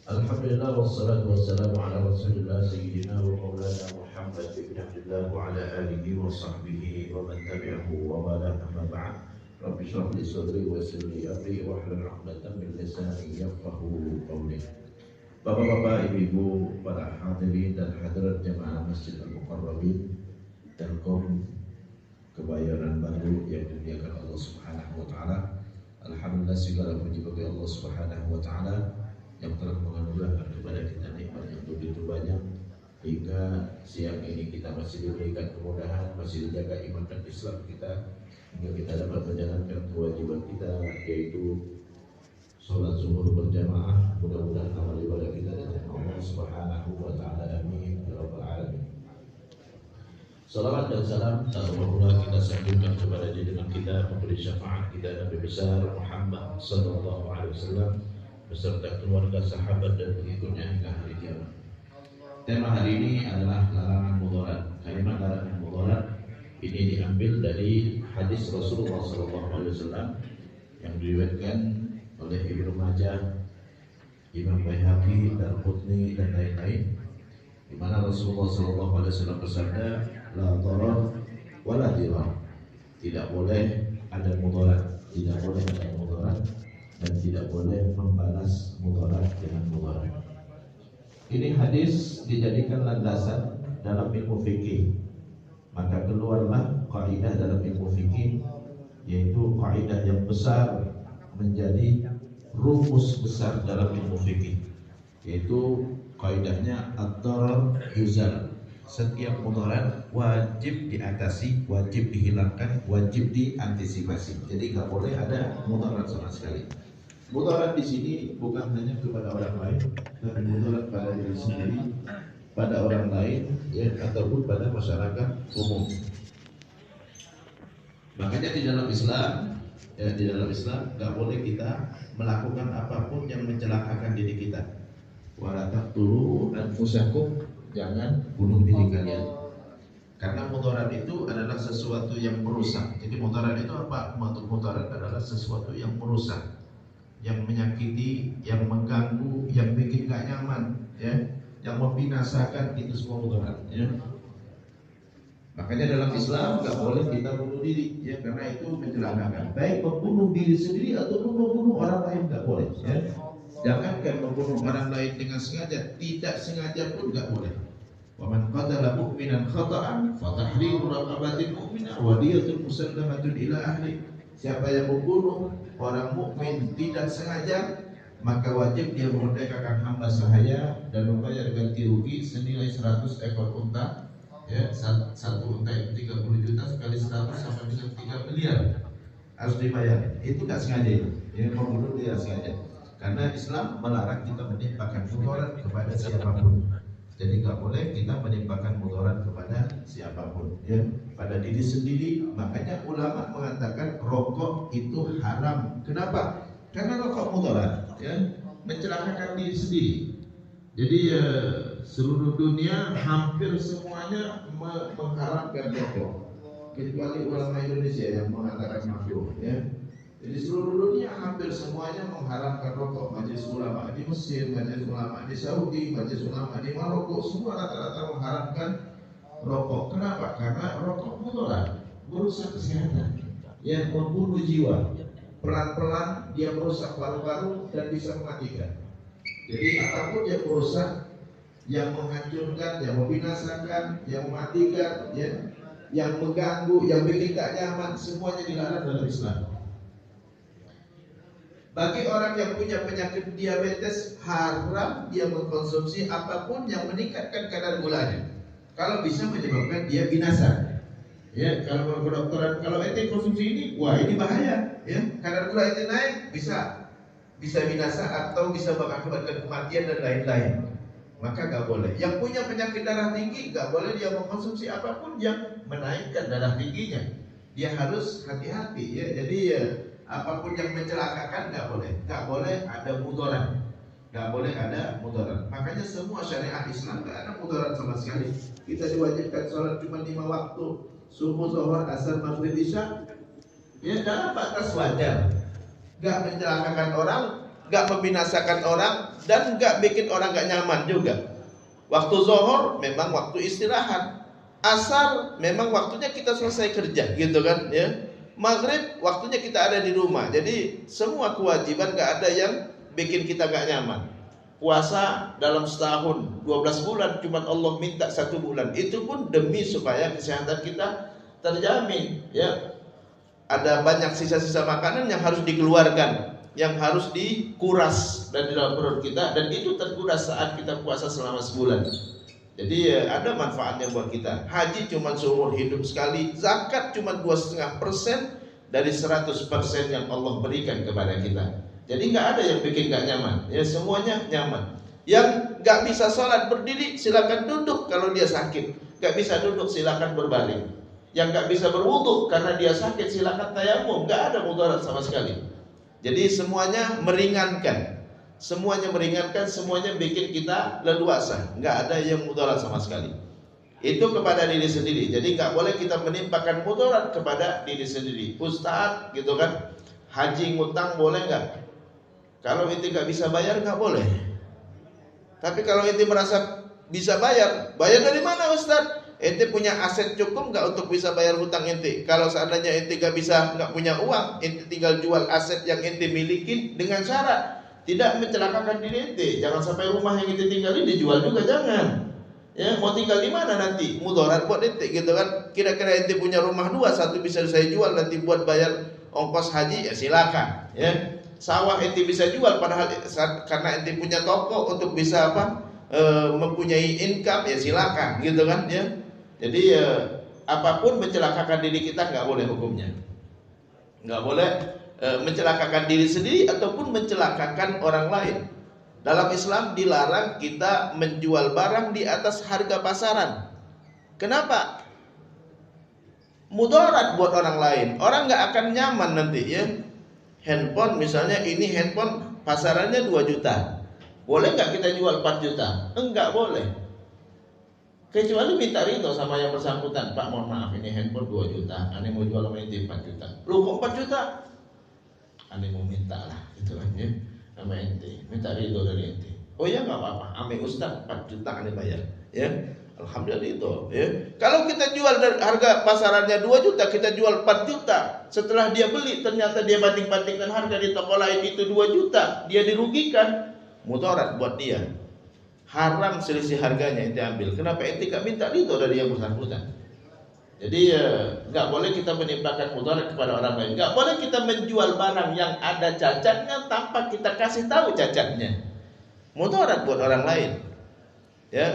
Alhamdulillah wassalatu wassalamu ala Rasulillah sayyidina wa maulana Muhammad ibn Abdullah wa ala alihi wa sahbihi wa man tabi'ahu wa wala amma ba'd. Rabbi shrah li sadri wa yassir li amri wa hlul 'uqdatam min lisani yafqahu qawli. Bapak-bapak, ibu-ibu, para hadirin dan hadirat jamaah Masjid Al-Muqarrabin dan kaum Kebayoran Baru yang dimuliakan Allah Subhanahu wa taala. Alhamdulillah, segala puji bagi Allah Subhanahu wa taala yang telah menganugerahkan kepada kita nikmat yang begitu banyak hingga siang ini kita masih diberikan kemudahan, masih dijaga iman dan Islam kita hingga kita dapat menjalankan kewajiban kita, yaitu sholat zuhur berjamaah. Mudah-mudahan amal ibadah kita dengan Allah Subhanahu wa taala. Amin ya rabbal alamin. Salawat dan salam tak lupa kita sambungkan kepada junjungan kita, pemberi syafaat kita, Nabi besar Muhammad sallallahu alaihi wasallam beserta keluarga, sahabat dan pengikutnya hingga hari kiamat. Tema hari ini adalah larangan mudarat. Kalimat larangan mudarat ini diambil dari hadis Rasulullah SAW yang diriwayatkan oleh Ibnu Majah, Imam Baihaqi, Darqutni dan lain-lain, di mana Rasulullah SAW bersabda, la dharar wa la dirar. Tidak boleh ada mudarat, tidak boleh ada mudarat, dan tidak boleh membalas mudarat dengan mudarat. Ini hadis dijadikan landasan dalam ilmu fikih. Maka keluarlah kaidah dalam ilmu fikih, yaitu kaidah yang besar menjadi rumus besar dalam ilmu fikih, yaitu kaidahnya ad-darar yuzal. Setiap mudarat wajib diatasi, wajib dihilangkan, wajib diantisipasi. Jadi nggak boleh ada mudarat sama sekali. Mudarat di sini bukan hanya kepada orang lain, tapi mudarat pada diri sendiri, pada orang lain, ya, ataupun pada masyarakat umum. Makanya di dalam Islam, nggak boleh kita melakukan apapun yang mencelakakan diri kita. Wala taqtulu anfusakum, jangan bunuh diri kalian. Karena mudarat itu adalah sesuatu yang merusak. Jadi mudarat itu apa? Mudarat adalah sesuatu yang merusak, yang menyakiti, yang mengganggu, yang bikin gak nyaman, ya, yang membinasakan, itu semua mudarat, ya. Makanya dalam Islam gak boleh kita bunuh diri, ya, karena itu mencelakakan. Baik membunuh diri sendiri ataupun membunuh orang lain gak boleh, ya. Jangankan membunuh orang lain dengan sengaja, tidak sengaja pun gak boleh. Wa man qatala mu'minan khata'an fa tahriru raqabatin mu'minah wa diyatun musallamatun ila ahli. Siapa yang membunuh orang mukmin tidak sengaja, maka wajib dia memerdekakan hamba sahaya dan membayar ganti rugi senilai 100 ekor unta, ya, satu unta itu 30 juta, sekali 100 sampai dengan 3 miliar harus dibayar. Itu nggak sengaja, itu yang membunuh tidak sengaja. Karena Islam melarang kita menimpakan mudarat kepada siapapun. Jadi nggak boleh kita menimpakan mudarat kepada siapapun, ya, pada diri sendiri. Makanya ulama mengatakan rokok itu haram. Kenapa? Karena rokok mudarat, ya, mencelakakan diri sendiri. Jadi seluruh dunia hampir semuanya mengharamkan rokok, kecuali ulama Indonesia yang mengatakan makruh, ya. Jadi seluruh dunia hampir semuanya mengharamkan rokok. Majelis ulama di Mesir, majelis ulama di Saudi, majelis ulama di Maroko, semua rata-rata mengharamkan rokok. Kenapa? Karena rokok mudarat, merusak kesehatan, yang membunuh jiwa. Pelan-pelan dia merusak paru-paru dan bisa mematikan. Jadi apapun yang merusak, yang menghancurkan, yang membinasakan, yang mematikan, ya, yang mengganggu, yang bikin gak nyaman, semuanya dilarang dalam Islam. Bagi orang yang punya penyakit diabetes, haram dia mengkonsumsi apapun yang meningkatkan kadar gulanya. Kalau bisa menyebabkan dia binasa. Ya, kalau kedokteran, kalau ente konsumsi ini, wah ini bahaya, ya. Kadar gula ente naik, bisa binasa atau bisa mengakibatkan kematian dan lain-lain. Maka gak boleh. Yang punya penyakit darah tinggi, gak boleh dia mengkonsumsi apapun yang menaikkan darah tingginya. Dia harus hati-hati, ya. Jadi ya, apapun yang mencelakakan gak boleh ada mudarat, gak boleh ada mudarat. Makanya semua syariat Islam gak ada mudarat sama sekali. Kita diwajibkan sholat cuma 5 waktu, subuh, zuhur, asar, maghrib, isya, ya, dalam batas wajar, gak mencelakakan orang, nggak membinasakan orang, dan nggak bikin orang nggak nyaman juga. Waktu zuhur memang waktu istirahat, asar memang waktunya kita selesai kerja, gitu kan ya. Maghrib waktunya kita ada di rumah. Jadi semua kewajiban nggak ada yang bikin kita nggak nyaman. Puasa dalam setahun 12 bulan cuma Allah minta 1 bulan, itu pun demi supaya kesehatan kita terjamin ya. Ada banyak sisa-sisa makanan yang harus dikeluarkan, yang harus dikuras dari dalam perut kita, dan itu terkuras saat kita puasa selama sebulan. Jadi ada manfaatnya buat kita. Haji cuma seumur hidup sekali, zakat cuma 2,5% dari 100% yang Allah berikan kepada kita. Jadi nggak ada yang bikin nggak nyaman, ya semuanya nyaman. Yang nggak bisa sholat berdiri silakan duduk kalau dia sakit, nggak bisa duduk silakan berbaring. Yang nggak bisa berwudu karena dia sakit silakan tayamum, nggak ada mudarat sama sekali. Jadi semuanya meringankan, semuanya bikin kita leluasa, nggak ada yang mudarat sama sekali. Itu kepada diri sendiri. Jadi nggak boleh kita menimpakan mudarat kepada diri sendiri. Ustadz gitu kan, haji ngutang boleh nggak? Kalau ente nggak bisa bayar nggak boleh. Tapi kalau ente merasa bisa bayar dari mana Ustadz? Ente punya aset cukup nggak untuk bisa bayar hutang ente? Kalau seandainya ente nggak punya uang, ente tinggal jual aset yang ente milikin dengan syarat tidak mencelakakan diri ente. Jangan sampai rumah yang ente tinggalin dijual juga, jangan. Ya, mau tinggal di mana nanti? Mudarat buat ente gitu kan. Kira-kira ente punya rumah 2, 1 bisa saya jual nanti buat bayar ongkos haji, ya silakan. Ya. Sawah ente bisa jual padahal karena ente punya toko untuk bisa mempunyai income, ya silakan gitu kan ya. Jadi apapun mencelakakan diri kita nggak boleh hukumnya. Nggak boleh mencelakakan diri sendiri ataupun mencelakakan orang lain. Dalam Islam dilarang kita menjual barang di atas harga pasaran. Kenapa? Mudarat buat orang lain. Orang nggak akan nyaman nanti ya. Handphone misalnya, ini handphone pasarannya 2 juta. Boleh nggak kita jual 4 juta? Enggak boleh. Kecuali minta ridho sama yang bersangkutan. Pak mohon maaf ini handphone 2 juta, ane mau jual sama ente 4 juta. Lu kok 4 juta? Ane mau minta lah, gitu kan ya. Sama ente, minta ridho dari ente. Oh ya nggak apa-apa, ame Ustaz 4 juta ane bayar. Ya, alhamdulillah itu. Ya. Kalau kita jual dari harga pasarannya 2 juta, kita jual 4 juta. Setelah dia beli, ternyata dia banding-bandingkan harga di toko lain itu 2 juta, dia dirugikan. Mudarat buat dia. Haram selisih harganya ente ambil. Kenapa ente gak minta ridho dari yang bersangkutan? Jadi gak boleh kita menimpakan mudarat kepada orang lain. Gak boleh kita menjual barang yang ada cacatnya tanpa kita kasih tahu cacatnya. Mudarat buat orang lain. Ya,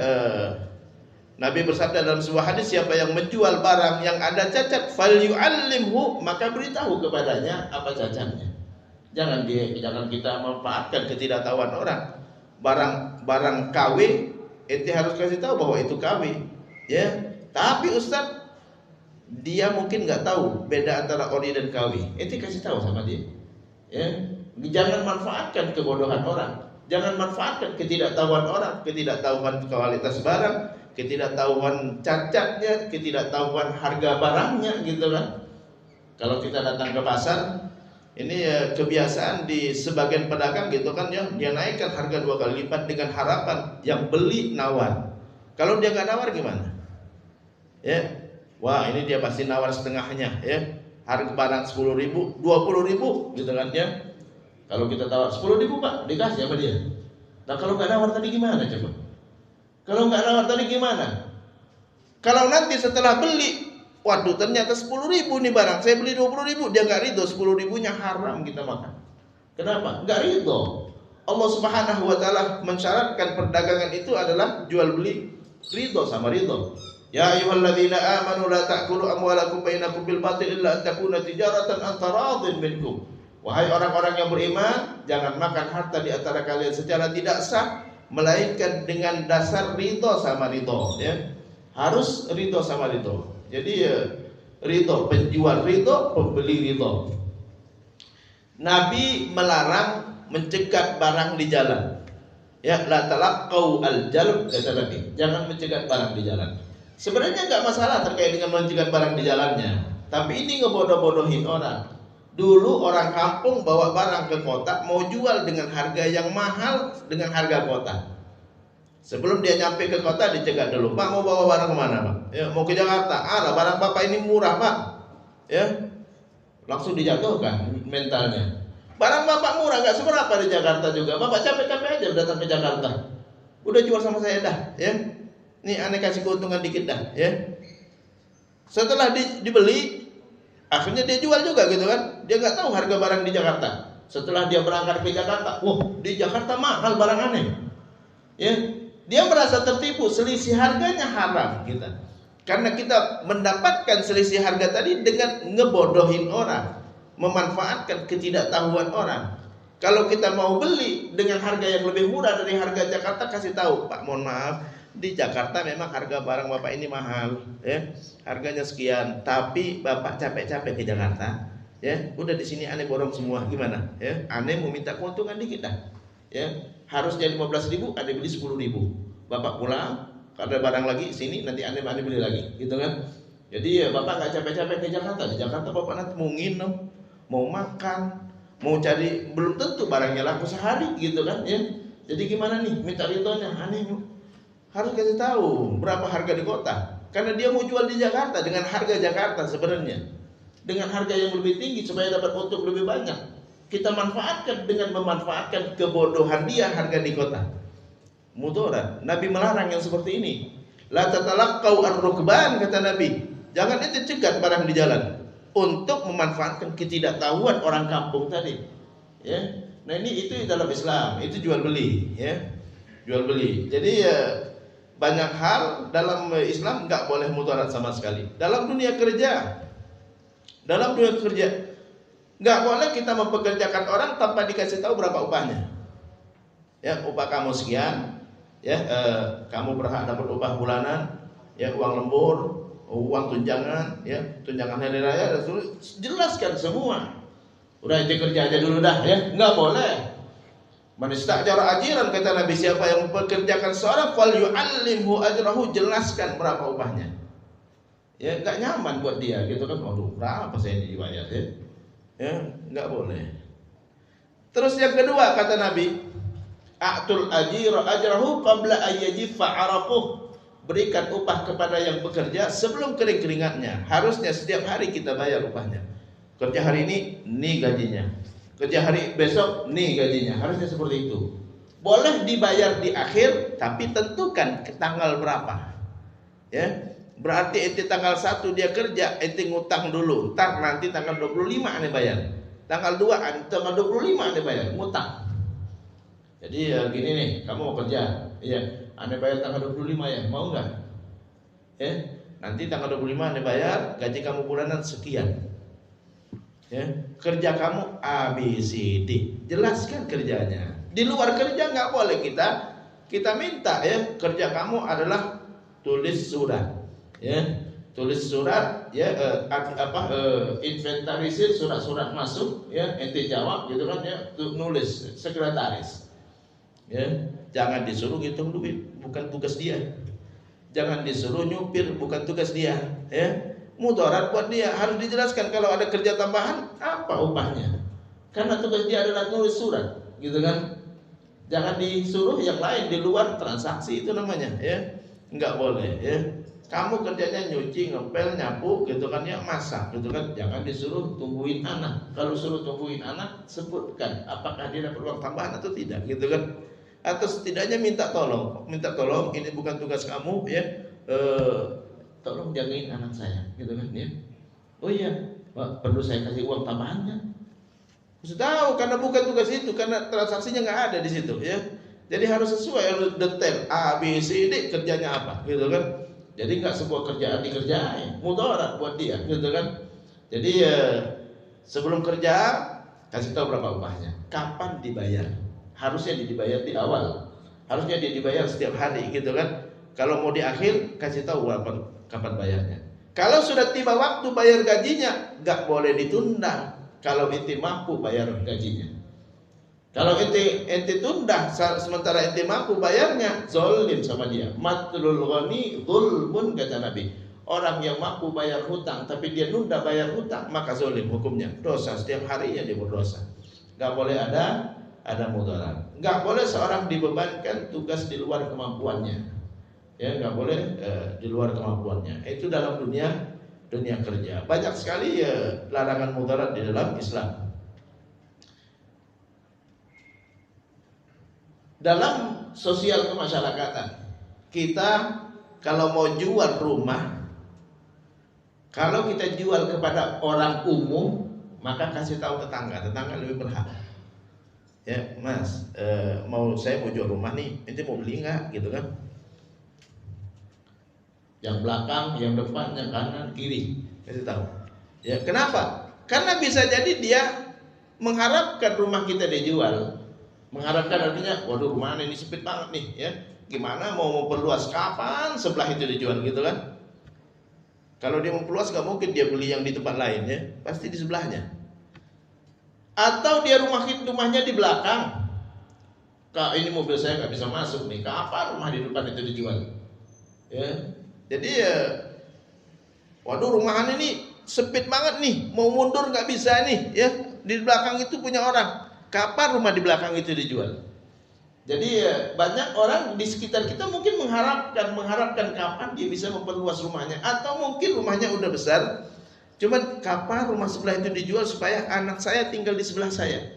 Nabi bersabda dalam sebuah hadis, siapa yang menjual barang yang ada cacat, falyu'allimhu, maka beritahu kepadanya apa cacatnya. Jangan kita memanfaatkan ketidaktahuan orang. Barang KW, ente harus kasih tahu bahwa itu KW, ya. Tapi Ustaz, dia mungkin nggak tahu beda antara ori dan KW. Ente kasih tahu sama dia, ya. Jangan manfaatkan kebodohan orang, jangan manfaatkan ketidaktahuan orang, ketidaktahuan kualitas barang, ketidaktahuan cacatnya, ketidaktahuan harga barangnya, gitu kan. Kalau kita datang ke pasar, ini kebiasaan di sebagian pedagang gitu kan ya, dia naikkan harga 2 kali lipat dengan harapan yang beli nawar. Kalau dia nggak nawar gimana? Ya, wah ini dia pasti nawar setengahnya ya. Harga barang 10.000, 20.000 gitu kan ya. Kalau kita tawar 10.000 Pak, dikasih sama dia. Nah kalau nggak nawar tadi gimana coba? Kalau nggak nawar tadi gimana? Kalau nanti setelah beli, waduh ternyata 10.000 nih barang, saya beli 20.000, dia nggak ridho, 10.000-nya haram kita makan. Kenapa? Nggak ridho. Allah Subhanahu Wa Taala mensyaratkan perdagangan itu adalah jual beli ridho sama ridho. Ya ayyuhalladzina amanu la ta'kulu amwalakum bainakum bil batil illa an takuna tijaratan an taradin minkum. Wahai orang-orang yang beriman, jangan makan harta di antara kalian secara tidak sah, melainkan dengan dasar ridho sama ridho. Ya. Harus ridho sama ridho. Jadi ridho, penjual ridho, pembeli ridho. Nabi melarang mencegat barang di jalan. Ya, la talaqqau al-jalb, kata Nabi. Jangan mencegat barang di jalan. Sebenarnya enggak masalah terkait dengan mencegat barang di jalannya, tapi ini ngebodoh-bodohin orang. Dulu orang kampung bawa barang ke kota, mau jual dengan harga yang mahal dengan harga kota. Sebelum dia nyampe ke kota dicegat dulu, Pak mau bawa barang kemana Pak? Ya, mau ke Jakarta. Barang Bapak ini murah Pak. Ya, langsung dijatuhkan mentalnya. Barang Bapak murah, gak seberapa di Jakarta juga. Bapak capek-capek aja datang ke Jakarta. Udah jual sama saya dah, ya. Nih aneh kasih keuntungan dikit dah, ya. Setelah dibeli, akhirnya dia jual juga gitu kan. Dia nggak tahu harga barang di Jakarta. Setelah dia berangkat ke Jakarta, di Jakarta mahal barang aneh. Ya, dia merasa tertipu, selisih harganya haram kita. Karena kita mendapatkan selisih harga tadi dengan ngebodohin orang, memanfaatkan ketidaktahuan orang. Kalau kita mau beli dengan harga yang lebih murah dari harga Jakarta, kasih tahu, Pak mohon maaf, di Jakarta memang harga barang Bapak ini mahal, ya. Harganya sekian, tapi Bapak capek-capek ke Jakarta, ya. Udah di sini aneh borong semua, gimana? Ya, aneh mau minta keuntungan dikit dah. Ya, harusnya 15.000, aneh beli 10.000. Bapak pulang, kalau ada barang lagi sini nanti aneh beli lagi, gitu kan? Jadi ya Bapak nggak capek-capek ke Jakarta. Di Jakarta Bapak nanti mau nginep, mau makan, mau cari, belum tentu barangnya laku sehari, gitu kan? Ya. Jadi gimana nih? Minta ritonya, aneh harus kasih tahu berapa harga di kota, karena dia mau jual di Jakarta dengan harga Jakarta sebenarnya, dengan harga yang lebih tinggi supaya dapat untung lebih banyak. Kita manfaatkan dengan memanfaatkan kebodohan dia harga di kota. Mudarat. Nabi melarang yang seperti ini. La tatalaqqau ar-rukban, kata Nabi. Jangan ente cegat barang di jalan untuk memanfaatkan ketidaktahuan orang kampung tadi. Ya. Nah ini itu dalam Islam, itu jual beli, ya. Jual beli. Jadi ya banyak hal dalam Islam nggak boleh mudarat sama sekali. Dalam dunia kerja nggak boleh kita mempekerjakan orang tanpa dikasih tahu berapa upahnya. Ya, upah kamu sekian, ya, kamu berhak dapat upah bulanan, ya, uang lembur, uang tunjangan, ya, tunjangan hari raya, jelaskan semua. Udah ente kerja aja dulu dah, ya, nggak boleh. Man istajara ajiran, kata Nabi, siapa yang mempekerjakan seorang fal yu'allimhu ajrahu, jelaskan berapa upahnya. Ya enggak nyaman buat dia gitu kan. Aduh, berapa saya dibayar ya? Ya, enggak boleh. Terus yang kedua kata Nabi, a'tul ajira ajrahu qabla ayyajifa araquh. Berikan upah kepada yang bekerja sebelum kering keringatnya. Harusnya setiap hari kita bayar upahnya. Kerja hari ini gajinya. Kerja hari besok, nih gajinya. Harusnya seperti itu. Boleh dibayar di akhir, tapi tentukan ke tanggal berapa. Ya, berarti ente tanggal 1 dia kerja, ente ngutang dulu. Ntar nanti tanggal 25 ane bayar. Tanggal 2, tanggal 25 ane bayar, ngutang. Jadi ya gini nih, kamu mau kerja, iya, ane bayar tanggal 25 ya, mau nggak? Ya, nanti tanggal 25 ane bayar, gaji kamu bulanan sekian. Ya, kerja kamu A, B, C, D. Jelaskan kerjanya. Di luar kerja nggak boleh kita minta, ya, kerja kamu adalah tulis surat, ya, tulis surat, ya, inventarisir surat-surat masuk, ya, ente jawab gitu kan, ya, nulis sekretaris, ya, jangan disuruh hitung duit, bukan tugas dia, jangan disuruh nyupir, bukan tugas dia, ya. Mudarat buat dia, harus dijelaskan kalau ada kerja tambahan apa upahnya, karena tugas dia adalah nulis surat, gitu kan. Jangan disuruh yang lain di luar transaksi, itu namanya, ya, nggak boleh, ya. Kamu kerjanya nyuci, ngepel, nyapu, gitu kan, ya, masak, gitu kan. Jangan disuruh tungguin anak. Kalau suruh tungguin anak, sebutkan apakah dia dapat uang tambahan atau tidak, gitu kan. Atau setidaknya minta tolong, ini bukan tugas kamu, ya. Tolong jagain anak saya, gitu kan, ya. Oh iya, Pak, perlu saya kasih uang tambahan kan? Harus tahu, karena bukan tugas itu, karena transaksinya nggak ada di situ, ya. Jadi harus sesuai, harus detail A, B, C, D kerjanya apa, gitu kan. Jadi nggak sebuah kerjaan dikerjain, mudarat buat dia, gitu kan. Jadi sebelum kerja kasih tahu berapa upahnya, kapan dibayar. Harusnya dibayar di awal, harusnya dia dibayar setiap hari, gitu kan. Kalau mau di akhir kasih tahu kapan bayarnya. Kalau sudah tiba waktu bayar gajinya, nggak boleh ditunda. Kalau ente mampu bayar gajinya. Kalau ente tunda sementara ente mampu bayarnya, zolim sama dia. Matlul ghani dzulmun, kata Nabi. orang yang mampu bayar hutang tapi dia nunda bayar hutang, maka zalim hukumnya, dosa, setiap harinya dia berdosa. Gak boleh ada mudarat. Gak boleh seorang dibebankan tugas di luar kemampuannya. Ya, gak boleh di luar kemampuannya. Itu dalam dunia kerja. Banyak sekali larangan mudarat di dalam Islam. Dalam sosial kemasyarakatan, kita kalau mau jual rumah, kalau kita jual kepada orang umum, maka kasih tahu tetangga lebih berhak. Ya, Mas, saya mau jual rumah nih, ente mau beli nggak, gitu kan? Yang belakang, yang depan, yang kanan, kiri, kasih tahu. Ya, kenapa? Karena bisa jadi dia mengharapkan rumah kita dijual. Mengharapkan artinya, waduh rumah ini sempit banget nih, ya. Gimana mau memperluas, kapan sebelah itu dijual, gitu kan? Kalau dia memperluas nggak mungkin dia beli yang di tempat lain, ya, pasti di sebelahnya. Atau dia rumahnya di belakang. Kak, ini mobil saya nggak bisa masuk nih. Kapan rumah di depan itu dijual? Ya, jadi waduh rumahan ini sempit banget nih, mau mundur nggak bisa nih, ya. Di belakang itu punya orang. Kapan rumah di belakang itu dijual? Jadi banyak orang di sekitar kita mungkin mengharapkan kapan dia bisa memperluas rumahnya, atau mungkin rumahnya udah besar, cuman kapan rumah sebelah itu dijual supaya anak saya tinggal di sebelah saya.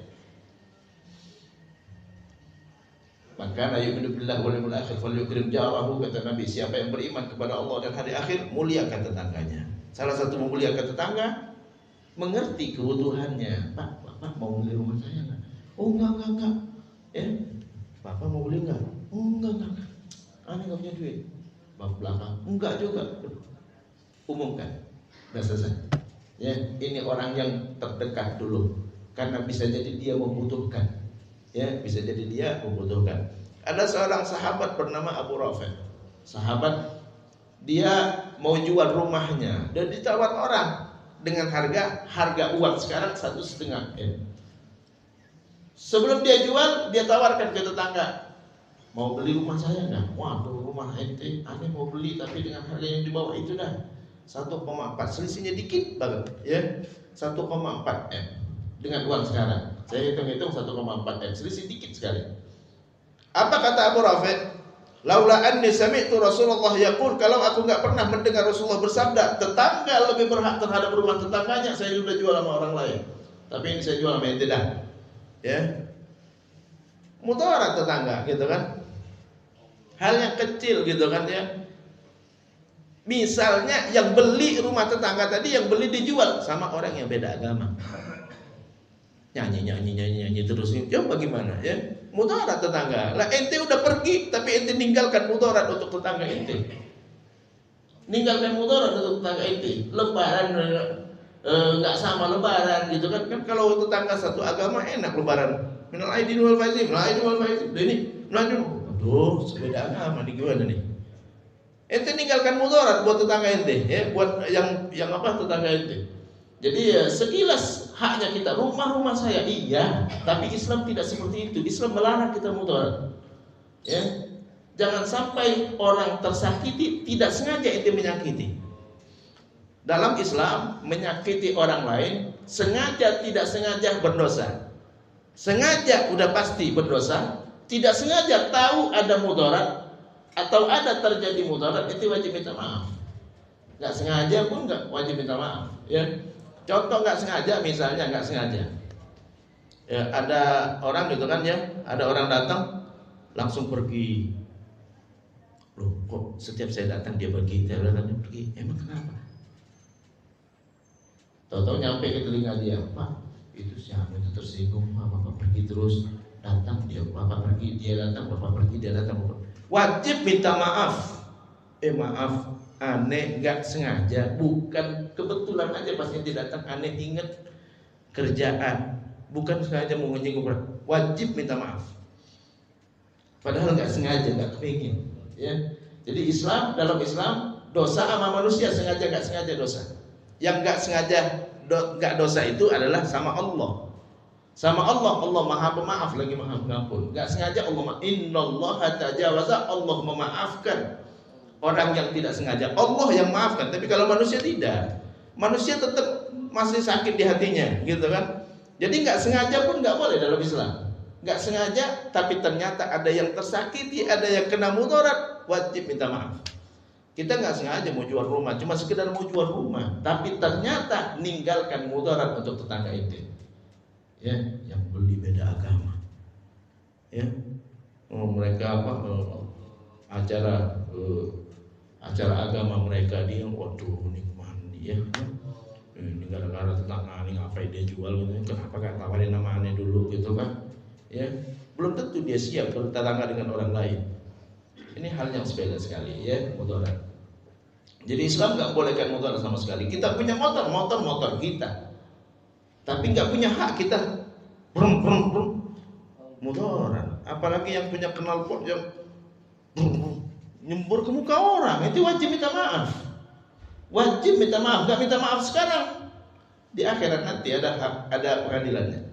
Maka yu'minu billahi wal yawmil akhir falyukrim jarahu, kata Nabi, siapa yang beriman kepada Allah dan hari akhir, muliakan tetangganya. Salah satu memuliakan tetangga, mengerti kebutuhannya. Pak mau beli rumah saya enggak? Oh enggak. Ya, Bapak mau beli enggak? Oh enggak. Aneh enggak punya duit. Bapak belakang, enggak juga. Umumkan. Udah selesai. Ya, ini orang yang terdekat dulu, karena bisa jadi dia membutuhkan. Ya, bisa jadi dia membutuhkan. Ada seorang sahabat bernama Abu Rafi. Sahabat, dia mau jual rumahnya dan ditawar orang dengan harga uang sekarang 1,5 M. Sebelum dia jual, dia tawarkan ke tetangga, mau beli rumah saya enggak? Waduh, rumah ente, aneh mau beli tapi dengan harga yang di bawah itu dah 1,4, selisihnya dikit banget, ya. 1,4 M dengan uang sekarang. Saya hitung 1,4 M, selisih dikit sekali. Apa kata Abu Rafi? Laula anni sami'tu Rasulullah yaqul, kalau aku enggak pernah mendengar Rasulullah bersabda, tetangga lebih berhak terhadap rumah tetangganya, saya sudah jual sama orang lain. Tapi ini saya jual sama ente dah. Ya. Mudarat tetangga, gitu kan? Hal yang kecil, gitu kan, ya. Misalnya yang beli rumah tetangga tadi, yang beli dijual sama orang yang beda agama. Nyanyi terus, coba bagaimana, ya? Mudarat tetangga. Lah ente udah pergi tapi ente ninggalkan mudarat untuk tetangga ente. Ninggalkan mudarat untuk tetangga ente. Lebaran enggak sama lebaran, gitu kan? Kan kalau tetangga satu agama enak lebaran. Minal aidin wal faizin, Ini aduh, sebeda agama nih, gimana nih? Ente ninggalkan mudarat buat tetangga ente, ya, buat yang apa tetangga ente. Jadi sekilas haknya kita, rumah saya, iya, tapi Islam tidak seperti itu. Islam melarang kita mudarat. Ya, jangan sampai orang tersakiti tidak sengaja ente menyakiti. Dalam Islam menyakiti orang lain, sengaja tidak sengaja berdosa. Sengaja udah pasti berdosa, tidak sengaja tahu ada mudarat atau ada terjadi mudarat, itu wajib minta maaf. Nggak sengaja pun nggak wajib minta maaf, ya. Contoh nggak sengaja, misalnya nggak sengaja, ya, ada orang gitu kan, ya, ada orang datang langsung pergi. Loh, kok setiap saya datang dia pergi, emang kenapa? Tahu-tahu nyampe ke telinga dia, Pak, itu siapa itu tersinggung, Bapak pergi terus, datang dia, Bapak pergi, dia datang, Bapak pergi, dia datang, Bapak. Wajib minta maaf. Maaf, aneh nggak sengaja, bukan kebetulan aja pas dia datang, aneh inget kerjaan, bukan sengaja mau menyinggung, wajib minta maaf. Padahal nggak sengaja, nggak kepingin, ya. Jadi dalam Islam dosa sama manusia, sengaja nggak sengaja dosa. Yang nggak sengaja nggak dosa itu adalah sama Allah. Sama Allah Maha Pemaaf lagi Maha Pengampun. Nggak sengaja Allah Innallaha tajawaza, Allah memaafkan orang yang tidak sengaja. Allah yang maafkan, tapi kalau manusia tidak. Manusia tetap masih sakit di hatinya, gitu kan? Jadi nggak sengaja pun nggak boleh dalam Islam. Nggak sengaja, tapi ternyata ada yang tersakiti, ada yang kena mudarat, wajib minta maaf. Kita nggak sengaja mau jual rumah, cuma sekedar mau jual rumah, tapi ternyata ninggalkan mudarat untuk tetangga itu. Ya, yang beli beda agama. Ya, mereka acara agama mereka dia, waduh nikmati ya. Ini gara-gara tetangga ini ngapain dia jual gitu, kenapa gak tawarin nama aneh dulu gitu kan? Ya, belum tentu dia siap bertetangga dengan orang lain. Ini hal yang sepele sekali ya, mudarat. Jadi Islam nggak bolehkan mudarat sama sekali. Kita punya motor kita, tapi nggak punya hak kita mudarat. Apalagi yang punya knalpot yang nyembur ke muka orang, itu wajib minta maaf. Wajib minta maaf, nggak minta maaf sekarang. Di akhirat nanti ada pengadilannya.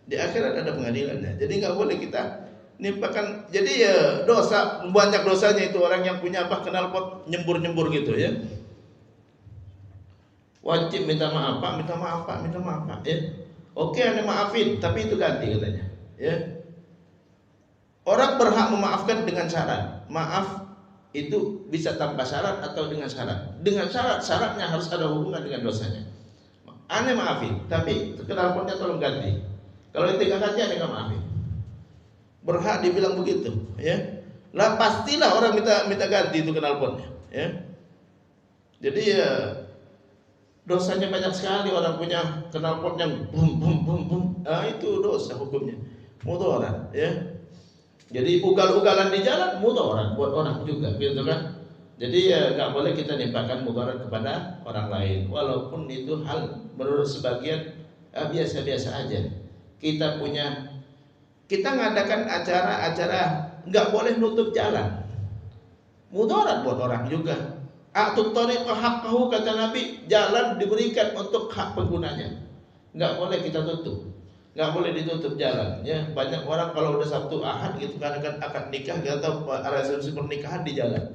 Di akhirat ada pengadilannya. Jadi nggak boleh kita nimpakan. Jadi ya dosa, banyak dosanya itu orang yang punya knalpot nyembur gitu ya. Wajib minta maaf Pak, minta maaf Pak ya. Oke, Anda maafin, tapi itu ganti katanya ya. Orang berhak memaafkan dengan syarat. Maaf itu bisa tanpa syarat atau dengan syarat. Dengan syaratnya harus ada hubungan dengan dosanya. Anda maafin, tapi knalpotnya tolong ganti. Kalau itu nggak ganti, Anda nggak maafin. Berhak dibilang begitu, ya. Lah pastilah orang minta ganti itu knalpotnya, ya. Jadi ya dosanya banyak sekali orang punya knalpot yang bum. Nah, itu dosa hukumnya. Mudarat, ya. Jadi ugal-ugalan di jalan mudarat buat orang juga, gitu kan? Jadi ya nggak boleh kita nimpakan mudarat kepada orang lain, walaupun itu hal menurut sebagian biasa-biasa aja. Kita ngadakan acara-acara nggak boleh nutup jalan, mudarat buat orang juga. Atut tariqah haqqahu, kata Nabi, jalan diberikan untuk hak penggunanya, nggak boleh kita tutup. Nggak boleh ditutup jalan ya. Banyak orang kalau udah Sabtu Ahad gitu kan akad nikah atau resepsi pernikahan di jalan.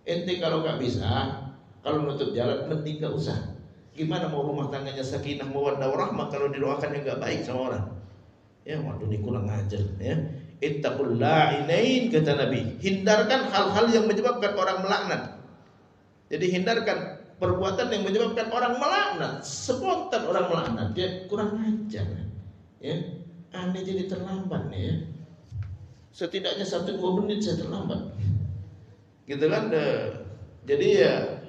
Ente kalau nggak bisa, kalau nutup jalan mending nggak usah. Gimana mau rumah tangganya sakinah mawaddah warahmah kalau didoakannya nggak baik sama orang? Ya, waduh ini kurang ajar ya. Ittaqul la'inain, kata Nabi. Hindarkan hal-hal yang menyebabkan orang melaknat. Jadi hindarkan perbuatan yang menyebabkan orang melaknat. Spontan orang melaknat, ya kurang ajar. Ya, Anda jadi terlambat nih ya. Setidaknya 1-2 menit saya terlambat. Gitu kan? Jadi ya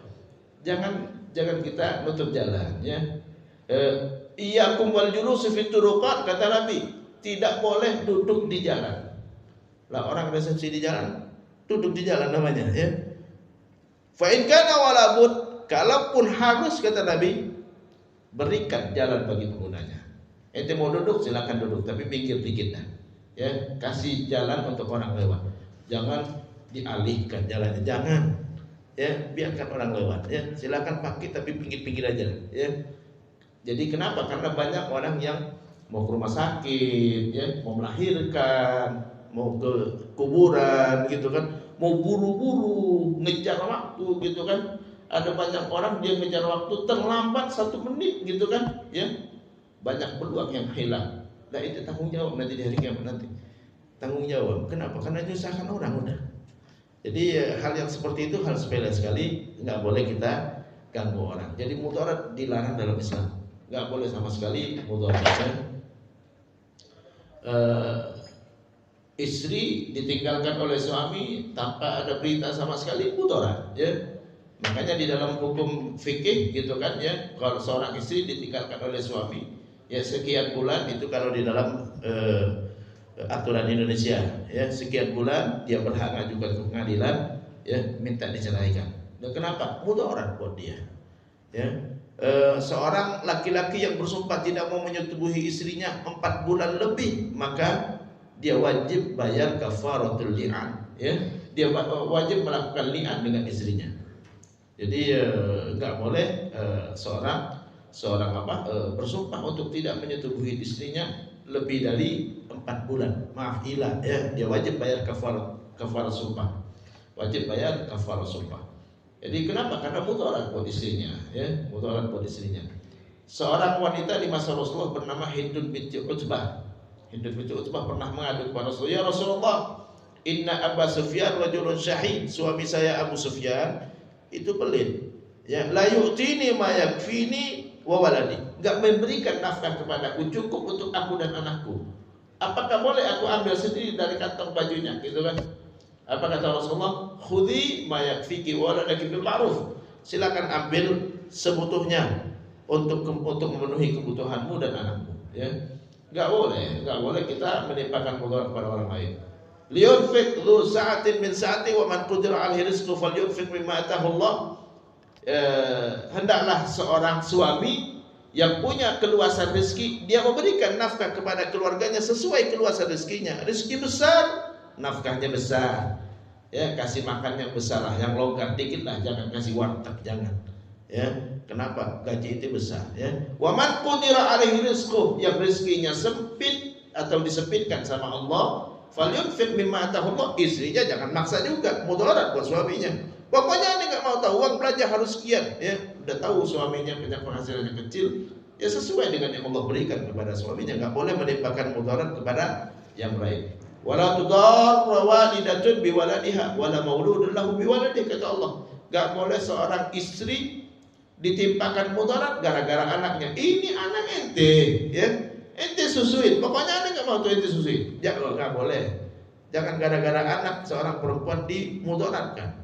jangan kita nutup jalan ya. Iyyakum wal julusi fit turuqat, kata Nabi, tidak boleh duduk di jalan. Lah orang resepsi di jalan, duduk di jalan namanya ya. Fa in kana wala bud, kalaupun harus, kata Nabi, berikan jalan bagi penggunanya. Ente mau duduk silakan duduk, tapi pinggir dikit dah. Ya, kasih jalan untuk orang lewat. Jangan dialihkan jalannya, jangan. Ya, biarkan orang lewat. Ya, silakan pakai tapi pinggir-pinggir aja. Ya. Jadi kenapa? Karena banyak orang yang mau ke rumah sakit, ya, mau melahirkan, mau ke kuburan, gitu kan, mau buru-buru ngejar waktu, gitu kan. Ada banyak orang dia ngejar waktu terlambat 1 menit, gitu kan, ya. Banyak peluang yang hilang. Nah itu tanggung jawab nanti di hari kiamat nanti. Tanggung jawab. Kenapa? Karena nyusahkan orang udah. Jadi hal yang seperti itu hal sepele sekali, nggak boleh kita ganggu orang. Jadi mudarat dilarang dalam Islam. Nggak boleh sama sekali mudarat. Istri ditinggalkan oleh suami tanpa ada berita sama sekali, mudarat. Ya. Makanya di dalam hukum fikih gitu kan ya, kalau seorang istri ditinggalkan oleh suami, ya sekian bulan, itu kalau di dalam aturan Indonesia ya, sekian bulan dia berhak ngajukan ke pengadilan ya, minta diceraikan. Dan kenapa? Mudarat buat dia ya. Seorang laki-laki yang bersumpah tidak mau menyetubuhi istrinya 4 bulan lebih, maka dia wajib bayar kafaratul li'an ya. Dia wajib melakukan li'an dengan istrinya. Jadi nggak boleh seorang bersumpah untuk tidak menyetubuhi istrinya lebih dari 4 bulan. Maaf, hilang ya, dia wajib bayar kafarat sumpah. wajib bayar kafarah sumpah. Jadi kenapa? Karena mudarat buat istrinya, ya, mudarat buat istrinya. Seorang wanita di masa Rasulullah bernama Hindun binti Utbah. Hindun binti Utbah pernah mengadu kepada Rasulullah, ya Rasulullah, inna Abu Sufyan rajulun syahid. Suami saya Abu Sufyan itu pelit. Ya, la yu'tini ma yakfini wa waladi. Enggak memberikan nafkah kepadaku, cukup untuk aku dan anakku. Apakah boleh aku ambil sendiri dari kantong bajunya, gitu kan? Apa kata Rasulullah? Khudhi ma yakfiki wa waladaki bil ma'ruf. Silakan ambil sebutuhnya untuk memenuhi kebutuhanmu dan anakmu, ya. Enggak boleh kita menimpakan mudarat kepada orang lain. Liyunfiq dzu sa'atin min sa'ati wa man qudira 'alaihi rizquhu falyunfiq mimma ataahu Allah. Hendaklah seorang suami yang punya keluasan rezeki, dia memberikan nafkah kepada keluarganya sesuai keluasan rezekinya. Rezeki besar, nafkahnya besar. Ya, kasih makan yang besar lah, yang longgar dikit lah, jangan kasih warteg, jangan. Ya, kenapa? Gaji itu besar, ya. Wa man qudira 'alaihi rizquhu, yang rezekinya sempit atau disempitkan sama Allah, falyunfiq mimma ataahu Allah. Istrinya jangan maksa juga, mudarat buat suaminya. Pokoknya ini nggak mau tahu uang belanja harus sekian, ya. Udah tahu suaminya punya penghasilannya kecil, ya sesuai dengan yang Allah berikan kepada suaminya. Nggak boleh menimpakan mudarat kepada yang lain. Wala tudarra walidatun biwaladiha wala mauludun lahu biwaladihi, kata Allah. Nggak boleh seorang istri ditimpakan mudarat gara-gara anaknya. Ini anak ente, ya. Ente susuin. Pokoknya ente nggak mau tuh ente susuin. Jangan, nggak boleh. Jangan gara-gara anak seorang perempuan dimudaratkan.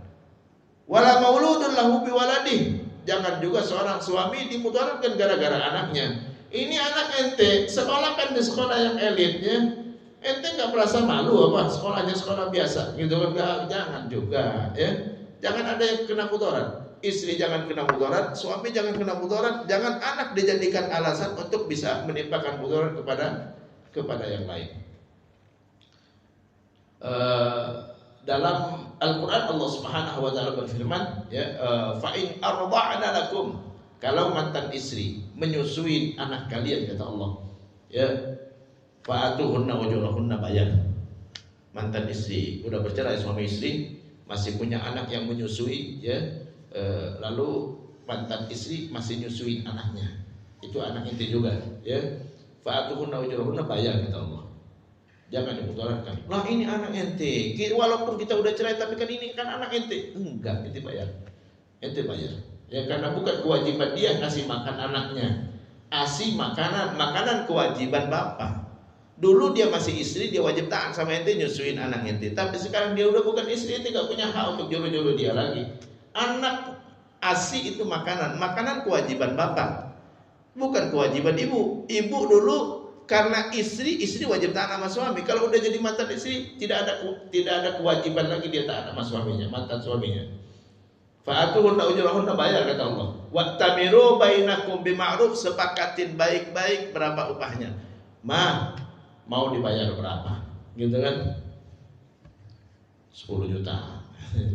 Wala mauludun lahu biwaladihi. Jangan juga seorang suami dimudaratkan gara-gara anaknya. Ini anak ente sekolah kan di sekolah yang elitnya. Ente nggak merasa malu apa? Sekolahnya sekolah biasa, gitu kan? Nggak, jangan juga, ya. Jangan ada yang kena mudarat. Istri jangan kena mudarat, suami jangan kena mudarat, jangan anak dijadikan alasan untuk bisa menimpakan mudarat kepada yang lain. Dalam Al-Quran Allah Subhanahu wa taala berfirman, ya, fa in arda'na lakum, kalau mantan istri menyusui anak kalian, kata Allah, ya, fa'atuhunna ujurahunna, bayar. Mantan istri udah bercerai, suami istri masih punya anak yang menyusui, ya, lalu mantan istri masih nyusuin anaknya, itu anak ente juga, ya, fa'atuhunna ujurahunna, bayar, kata Allah. Jangan dimudaratkan. Lah ini anak ente, walaupun kita udah cerai tapi kan ini kan anak ente. Enggak, ente bayar. Ente bayar. Ya, karena bukan kewajiban dia ngasih makan anaknya. Asih makanan kewajiban bapak. Dulu dia masih istri, dia wajib taat sama ente, nyusuin anak ente. Tapi sekarang dia udah bukan istri, ente gak punya hak untuk jodoh-jodoh dia lagi. Anak asih itu makanan kewajiban bapak, bukan kewajiban ibu. Ibu dulu karena istri wajib taat sama suami. Kalau udah jadi mantan istri, tidak ada kewajiban lagi dia taat sama suaminya, mantan suaminya. Fa'atuhunna ujurahunna, bayar, kata Allah. Wa'tamiru bainakum bima'ruf, sepakatin baik-baik berapa upahnya. Mau dibayar berapa? Gitu kan? 10 juta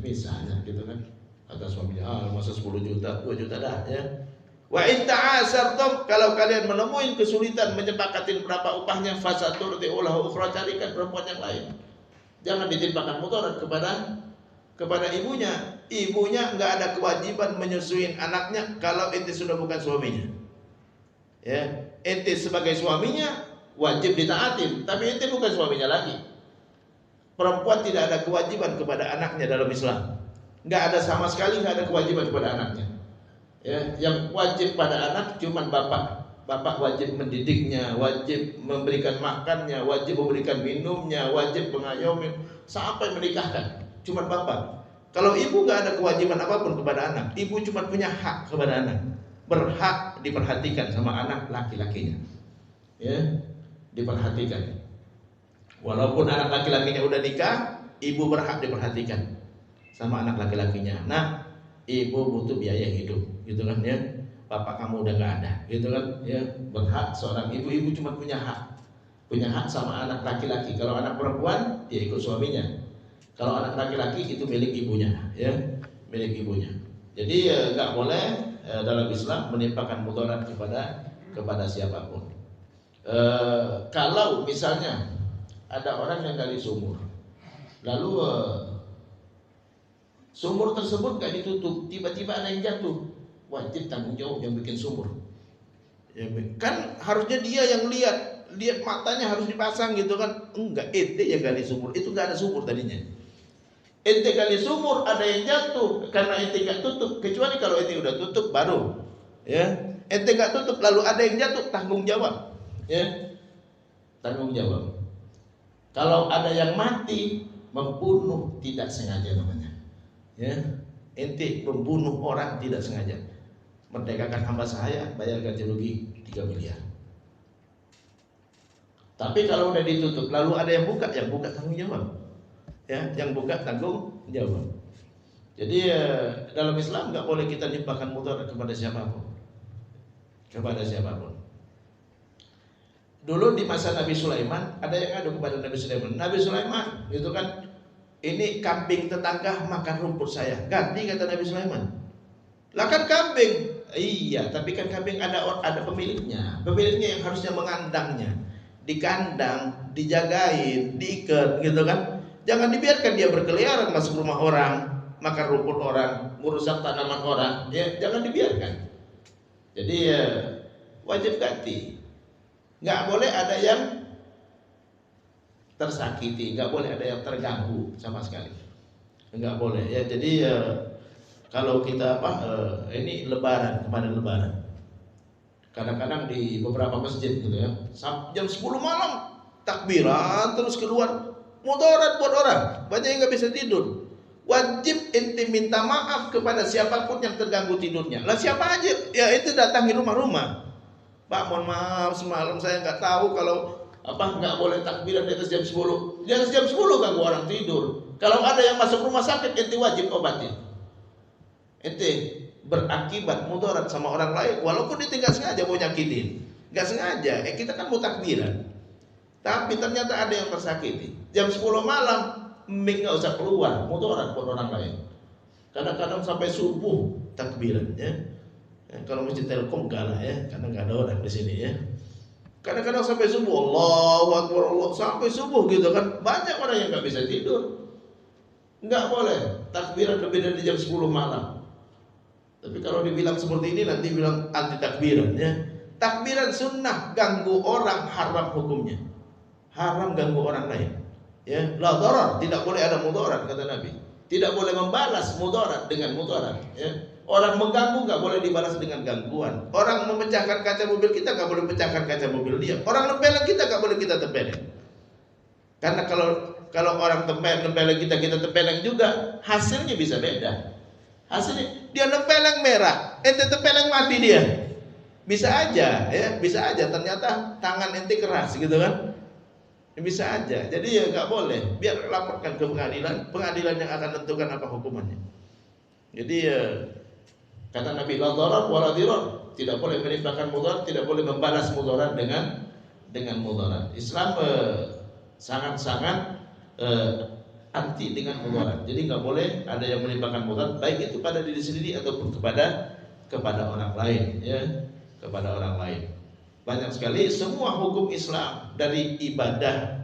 misalnya, gitu kan. Kata suaminya, masa 10 juta, 2 juta dah, ya. Wa in ta'asartum, kalau kalian menemui kesulitan menyepakatin berapa upahnya, fasaturdi'u lahu ukhra, carikan perempuan yang lain. Jangan ditimpakan mudarat kepada ibunya. Ibunya enggak ada kewajiban menyusuin anaknya kalau ente sudah bukan suaminya. Ya, ente sebagai suaminya wajib ditaatin, tapi ente bukan suaminya lagi. Perempuan tidak ada kewajiban kepada anaknya dalam Islam. Enggak ada sama sekali, enggak ada kewajiban kepada anaknya. Ya, yang wajib pada anak cuma bapak. Bapak wajib mendidiknya, wajib memberikan makannya, wajib memberikan minumnya, wajib mengayomi sampai menikahkan. Cuma bapak. Kalau ibu nggak ada kewajiban apapun kepada anak, ibu cuma punya hak kepada anak. Berhak diperhatikan sama anak laki-lakinya. Ya, diperhatikan. Walaupun anak laki-lakinya udah nikah, ibu berhak diperhatikan sama anak laki-lakinya. Nah, ibu butuh biaya hidup, gitu kan, ya. Bapak kamu udah nggak ada, gitu kan, ya. Berhak seorang ibu cuma punya hak sama anak laki-laki. Kalau anak perempuan, dia ikut suaminya. Kalau anak laki-laki itu milik ibunya, ya, milik ibunya. Jadi nggak boleh dalam Islam menimpakan mudarat kepada siapapun. Kalau misalnya ada orang yang gali sumur, lalu Sumur tersebut gak ditutup, tiba-tiba ada yang jatuh, wajib tanggung jawab yang bikin sumur. Ya, kan harusnya dia yang lihat matanya harus dipasang gitu kan. Enggak, ente yang gali sumur, itu gak ada sumur tadinya. Ente gali sumur, ada yang jatuh karena ente gak tutup. Kecuali kalau ente udah tutup baru, ya. Ente gak tutup lalu ada yang jatuh, tanggung jawab, ya. Tanggung jawab. Kalau ada yang mati, membunuh tidak sengaja namanya, ya. Ente membunuh orang tidak sengaja, merdekakan hamba sahaya, bayar ganti rugi 3 miliar. Tapi kalau udah ditutup lalu ada yang buka tanggung jawab, ya. Yang buka tanggung jawab. Jadi dalam Islam nggak boleh kita nimpakan mudarat kepada siapapun, Dulu di masa Nabi Sulaiman ada yang ngadu kepada Nabi Sulaiman. Nabi Sulaiman itu kan, ini kambing tetangga makan rumput saya, ganti, kata Nabi Sulaiman. Lah kan kambing, iya, tapi kan kambing ada pemiliknya yang harusnya mengandangnya, di kandang, dijagain, diikat gitu kan. Jangan dibiarkan dia berkeliaran masuk rumah orang, makan rumput orang, merusak tanaman orang, ya jangan dibiarkan. Jadi wajib ganti. Nggak boleh ada yang tersakiti, nggak boleh ada yang terganggu sama sekali, nggak boleh, ya. Jadi kalau kita ini Lebaran, kemarin Lebaran, kadang-kadang di beberapa masjid gitu ya, jam 10 malam takbiran terus keluar, mudarat buat orang, banyak yang nggak bisa tidur. Wajib ente minta maaf kepada siapapun yang terganggu tidurnya. Lah siapa aja, ya itu datangi rumah-rumah. Pak, mohon maaf semalam saya nggak tahu kalau nggak boleh takbiran di atas jam 10. Di atas jam 10 ganggu orang tidur. Kalau ada yang masuk rumah sakit, ente wajib obatin. Ente berakibat mudarat sama orang lain, walaupun dia nggak sengaja mau nyakitin, nggak sengaja. Kita kan mau takbiran, tapi ternyata ada yang tersakiti. Jam 10 malam, nggak usah keluar, mudarat buat orang lain. Kadang-kadang sampai subuh takbiran, ya. Kalau masjid Telkom enggak lah, ya, karena nggak ada orang di sini, ya. Kadang-kadang sampai subuh, Allahu Akbar, Allah, sampai subuh gitu kan. Banyak orang yang nggak bisa tidur. Nggak boleh takbiran lebih dari jam 10 malam. Tapi kalau dibilang seperti ini nanti bilang anti takbiran, ya. Takbiran sunnah, ganggu orang haram hukumnya. Haram ganggu orang lain, ya. La darar, tidak boleh ada mudarat, kata Nabi. Tidak boleh membalas mudarat dengan mudarat, ya. Orang mengganggu nggak boleh dibalas dengan gangguan. Orang memecahkan kaca mobil kita nggak boleh pecahkan kaca mobil dia. Orang nempelin kita nggak boleh kita tempelin. Karena kalau orang nempelin kita tempelin juga, hasilnya bisa beda. Hasilnya dia nempelin merah, ente tempelin mati dia. Bisa aja, ya, bisa aja. Ternyata tangan ente keras gitu kan. Bisa aja. Jadi ya nggak boleh. Biar laporkan ke pengadilan yang akan tentukan apa hukumannya. Jadi kata Nabi, la darar wa la dirar, tidak boleh menimpakan mudarat, tidak boleh membalas mudarat dengan mudarat. Islam sangat-sangat anti dengan mudarat. Jadi nggak boleh ada yang menimpakan mudarat, baik itu pada diri sendiri ataupun kepada orang lain, ya, kepada orang lain. Banyak sekali semua hukum Islam, dari ibadah,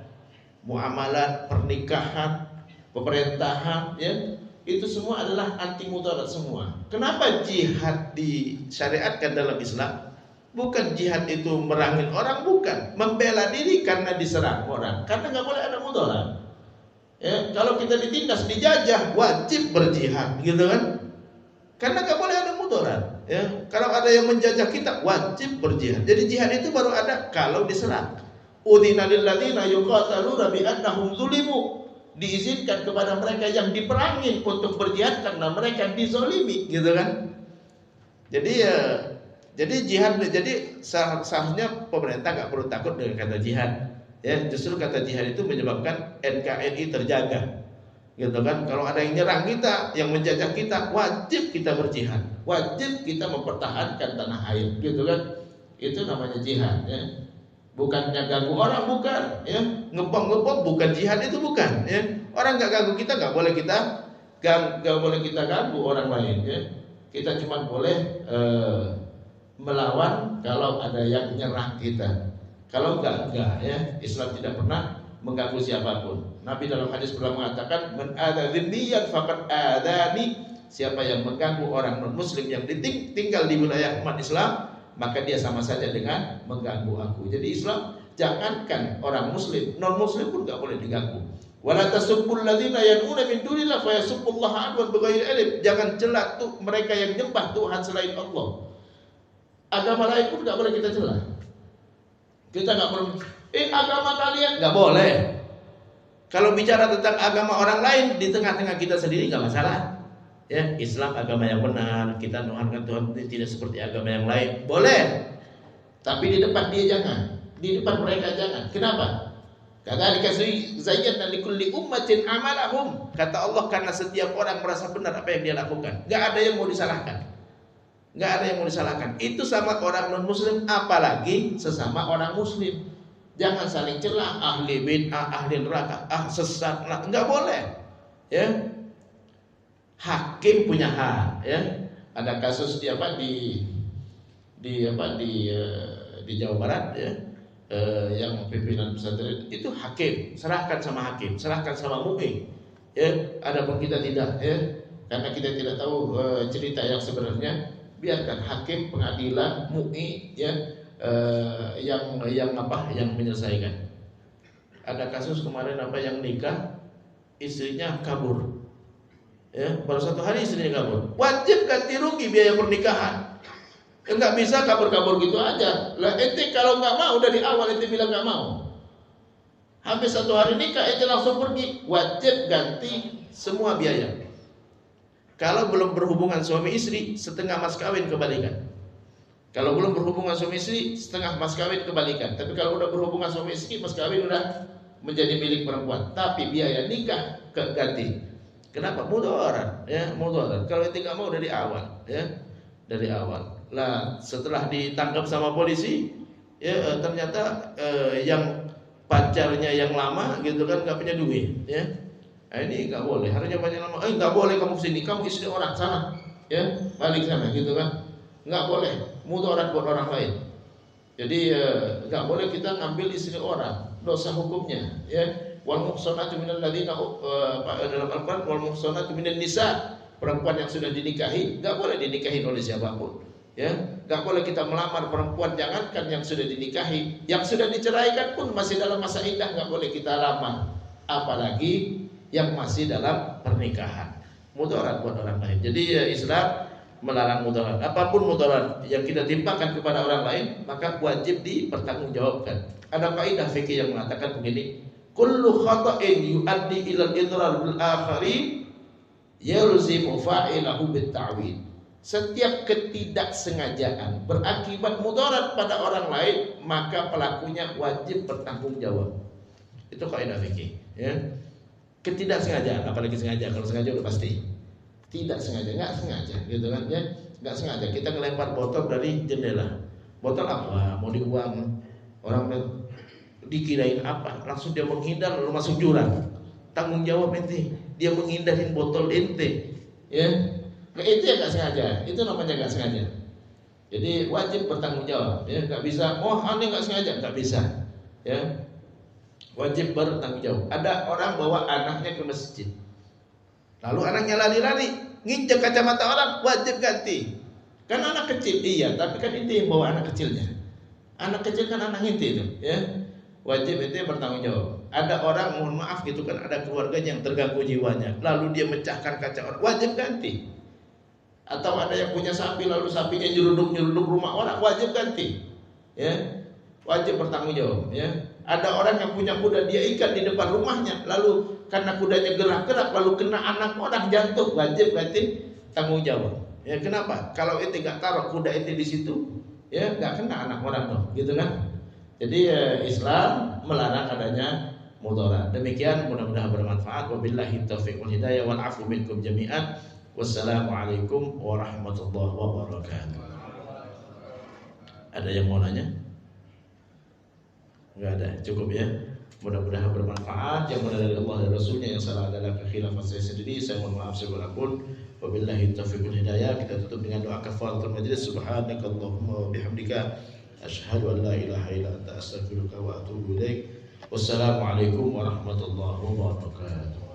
muamalat, pernikahan, pemerintahan, ya, itu semua adalah anti mudarat semua. Kenapa jihad disyariatkan dalam Islam? Bukan jihad itu merangin orang, bukan. Membela diri karena diserang orang, karena nggak boleh ada mudarat. Ya, kalau kita ditindas, dijajah, wajib berjihad, gitu kan? Karena nggak boleh ada mudarat. Ya, kalau ada yang menjajah kita, wajib berjihad. Jadi jihad itu baru ada kalau diserang. Udhina lil ladzina yuqataluna bi annahum zulimu. Diizinkan kepada mereka yang diperangin untuk berjihad karena mereka dizolimi, gitu kan? Jadi jihad, jadi seharusnya pemerintah nggak perlu takut dengan kata jihad, ya. Justru kata jihad itu menyebabkan NKRI terjaga, gitu kan? Kalau ada yang nyerang kita, yang menjajah kita, wajib kita berjihad, wajib kita mempertahankan tanah air, gitu kan? Itu namanya jihad, ya. Bukannya ganggu orang, bukan, ya. Ngepong bukan jihad, itu bukan, ya. Orang nggak ganggu kita, nggak boleh kita ganggu orang lain, ya. Kita cuma boleh melawan kalau ada yang nyerang kita. Kalau enggak, ya. Islam tidak pernah mengganggu siapapun. Nabi dalam hadis pernah mengatakan, "Man adza dzimmiyan faqad adzani." Siapa yang mengganggu orang non-muslim yang tinggal di wilayah umat Islam, maka dia sama saja dengan mengganggu aku. Jadi Islam, jangankan orang muslim, non-muslim pun enggak boleh diganggu. Wala tasubbul ladzina yad'una min dunillah fayasubbullaha adwan bighairi ilm. Jangan celak tuh mereka yang nyembah Tuhan selain Allah. Agama lain pun enggak boleh kita celah. Kita enggak boleh, agama kalian enggak boleh. Kalau bicara tentang agama orang lain di tengah-tengah kita sendiri enggak masalah. Ya, Islam agama yang benar, kita nuhankan Tuhan tidak seperti agama yang lain. Boleh. Tapi di depan dia jangan. Di depan mereka jangan. Kenapa? Kadzalika zayyana likulli ummatin amalahum. Kata Allah, karena setiap orang merasa benar apa yang dia lakukan. Enggak ada yang mau disalahkan. Enggak ada yang mau disalahkan. Itu sama orang non-muslim, apalagi sesama orang muslim. Jangan saling celah, ahli bid'ah, ahli neraka, sesat. Enggak boleh. Ya. Hakim punya hak, ya. Ada kasus di Jawa Barat, ya. Yang pimpinan pesantren itu hakim, serahkan sama hakim, serahkan sama MUI. Ya, adapun kita tidak, ya. Karena kita tidak tahu cerita yang sebenarnya, biarkan hakim, pengadilan, MUI, ya, yang menyelesaikan. Ada kasus kemarin yang nikah, istrinya kabur. Ya, baru 1 hari istrinya kabur. Wajib ganti rugi biaya pernikahan. Enggak bisa kabur-kabur gitu aja. Lah ente kalau enggak mau dari awal ente bilang enggak mau. Habis 1 hari nikah ente langsung pergi, wajib ganti semua biaya. Kalau belum berhubungan suami istri, setengah mas kawin kebalikan. Kalau belum berhubungan suami istri, setengah mas kawin kebalikan. Tapi kalau udah berhubungan suami istri, mas kawin udah menjadi milik perempuan. Tapi biaya nikah ganti. Kenapa? Mudarat, ya, mudarat. Kalau ente nggak mau dari awal, ya, dari awal. Lah setelah ditangkap sama polisi, ya ternyata yang pacarnya yang lama, gitu kan, nggak punya duit, ya. Nah, ini nggak boleh. Harusnya banyak lama. Nggak boleh kamu kesini, kamu istri orang sana, ya, balik sana, gitu kan. Nggak boleh. Mudarat buat orang lain. Jadi nggak boleh kita ngambil istri orang, dosa hukumnya, ya. Wal muhsanatu minal ladzina dalam Al-Qur'an, wal muhsanatu minan nisa, perempuan yang sudah dinikahi enggak boleh dinikahi oleh siapapun, ya. Enggak boleh kita melamar perempuan, jangankan yang sudah dinikahi, yang sudah diceraikan pun masih dalam masa iddah enggak boleh kita lamar, apalagi yang masih dalam pernikahan. Mudarat buat orang lain. Jadi Islam melarang mudarat. Apapun mudarat yang kita timpakan kepada orang lain, maka wajib dipertanggungjawabkan. Ada kaidah fikih yang mengatakan begini, kullu khata'in yuaddi ila al-idrar bil akharin yalzimu fa'ilahu bit ta'wil. Setiap ketidaksengajaan berakibat mudarat pada orang lain, maka pelakunya wajib bertanggung jawab. Itu kaidah fikih, ya. Ketidaksengajaan, apalagi sengaja. Kalau sengaja udah pasti. Tidak sengaja, enggak sengaja, gitu kan, ya. Enggak sengaja kita ngelempar botol dari jendela. Botol apa? Mau dibuang. Orang dikirain apa, langsung dia menghindar lalu masuk jurang. Tanggung jawab ente, dia menghindarin botol ente, ya. Nah, itu ya nggak sengaja, itu namanya nggak sengaja. Jadi wajib bertanggung jawab, ya. Nggak bisa, aneh nggak sengaja, nggak bisa, ya. Wajib bertanggung jawab. Ada orang bawa anaknya ke masjid, lalu anaknya lari-lari nginjek kacamata orang, wajib ganti. Kan anak kecil, iya, tapi kan ente yang bawa anak kecilnya. Anak kecil kan anak ente itu, ya. Wajib itu bertanggung jawab. Ada orang, mohon maaf gitu kan, ada keluarganya yang terganggu jiwanya, lalu dia mecahkan kaca orang, wajib ganti. Atau ada yang punya sapi, lalu sapinya nyeruduk rumah orang, wajib ganti, ya. Wajib bertanggung jawab, ya. Ada orang yang punya kuda, dia ikat di depan rumahnya, lalu karena kudanya gerak-gerak, lalu kena anak orang jatuh, wajib ganti, tanggung jawab. Ya, kenapa? Kalau ente nggak taruh kuda ente di situ, ya nggak kena anak orang dong, gitu kan? Jadi Islam melarang adanya mudarat. Demikian, mudah-mudahan bermanfaat. Wabillahi taufiq wal hidayah wal afu minkum jami'an. Wassalamualaikum warahmatullahi wabarakatuh. Ada yang mau nanya? Enggak ada, cukup ya. Mudah-mudahan bermanfaat. Yang benar dari Allah dan Rasulnya, yang salah adalah kekhilafan saya sendiri. Saya mohon maaf segala-pun. Wabillahi taufiq wal hidayah. Kita tutup dengan doa kafaratul majlis. Subhanakallahumma wa bihamdika, asyhadu an la ilaha illa anta astaghfiruka wa atubu ilaik. Wassalamualaikum warahmatullahi wabarakatuh.